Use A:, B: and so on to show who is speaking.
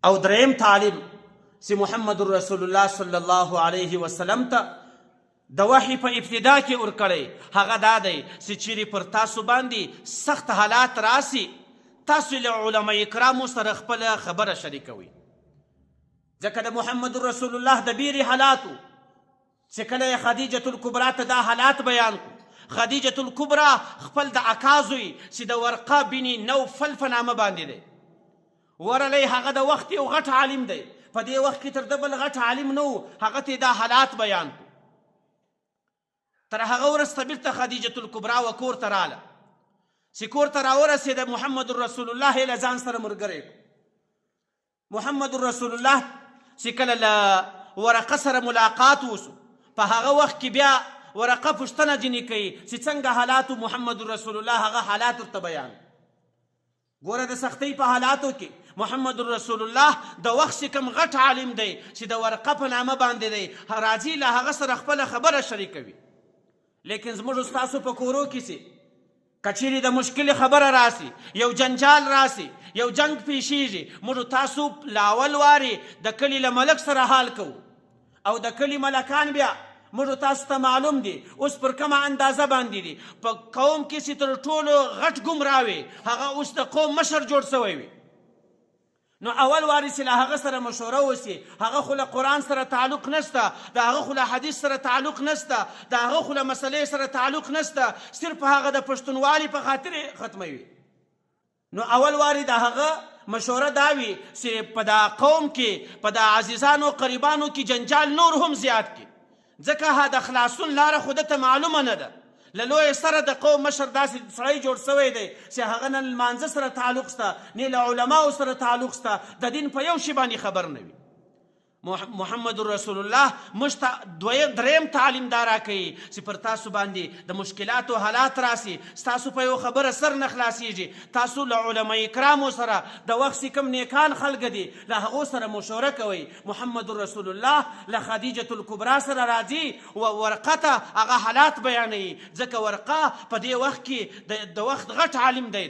A: او دریم تعلیم چې محمد رسول الله صلی الله علیه وسلم ته د وحی په ابتدا کې ورکړی هغه دا دی چې چیرې پر تاسو باندې سخت حالات راسي تاسو له علما کرامو سره خپله خبره شریکوي ځکه د محمد رسول الله د ډېرې حالاتو چې کله یې خدیجة الکبرا ته دا حالات بیان کړو خدیجة الکبرا خپل د اکا زوی چې د ورقه بن نوفل په نامه باندې دی ورلی هغه د وخت یو غټ عالم دی په دې وخت کې تر ده بل غټ عالم نه و هغه ته دا حالات بیان کړو تر هغه وروسته بیرته خدیجة الکبرا و کور ته راله چې کور ته راورسېده محمد رسول الله یې له ځان سره ملګری کړو محمد رسول الله چې کله له ورقه سره ملاقات وسو په هغه وخت کې بیا ورقه پوښتنه ځینې کوي چې څنګه حالاتو محمد رسول الله هغه حالات ورته بیان ګوره د سختۍ په حالاتو کې محمد رسول الله د وخت چې کوم غټ عالم دی چې د ورقه په نامه باندې دی راځي له هغه سره خپله خبره شریکوي لیکن زموږ ستاسو په کورو کې چې که چیرې د مشکلې خبره راسي یو جنجال راسي یو جنگ پیښیږي موږ تاسو له اول وارې د کلي له ملک سره حال کوو او د کلي ملکان بیا موږ تاسو ته معلوم دي اوس پر کومه اندازه باندې دي په قوم کې چې تر ټولو غټ ګمراه وي هغه اوس د قوم مشر جوړ سوی وي نو اول وارې چې له هغه سره مشوره وسي هغه خو له قرآن سره تعلق نشته د هغه خو له حدیث سره تعلق نشته د هغه خو له مسلې سره تعلق نشته صرف هغه د پښتونوالي په خاطر ختموي نو اول وارې د هغه مشوره دا وي چې په دا قوم کې په دا عزیزانو قریبانو کې جنجال نور هم زیات کړي ځکه د خلاصون لاره خو دته معلومه نه ده له لوی سره د قوم مشر داسې سړی جوړ سوی دی چې هغه نه لمانځه سره تعلق شته نه له علماو سره تعلق شته د دین په یو شي باندې خبر نه وي محمد رسول الله موږ ته دریم تعلیم دا راکوي چې پر تاسو باندې د مشکلاتو حالات راسي ستاسو په یو خبره سر نه خلاصیږي تاسو له علما کرامو سره د وخت چې کوم نیکان خلک دي له هغو سره مشوره کوئ محمد رسول الله له خدیجة الکبرا سره راځي و ورقه ته هغه حالات بیانوي ځکه ورقه په دې وخت کې د وخت غټ عالم دی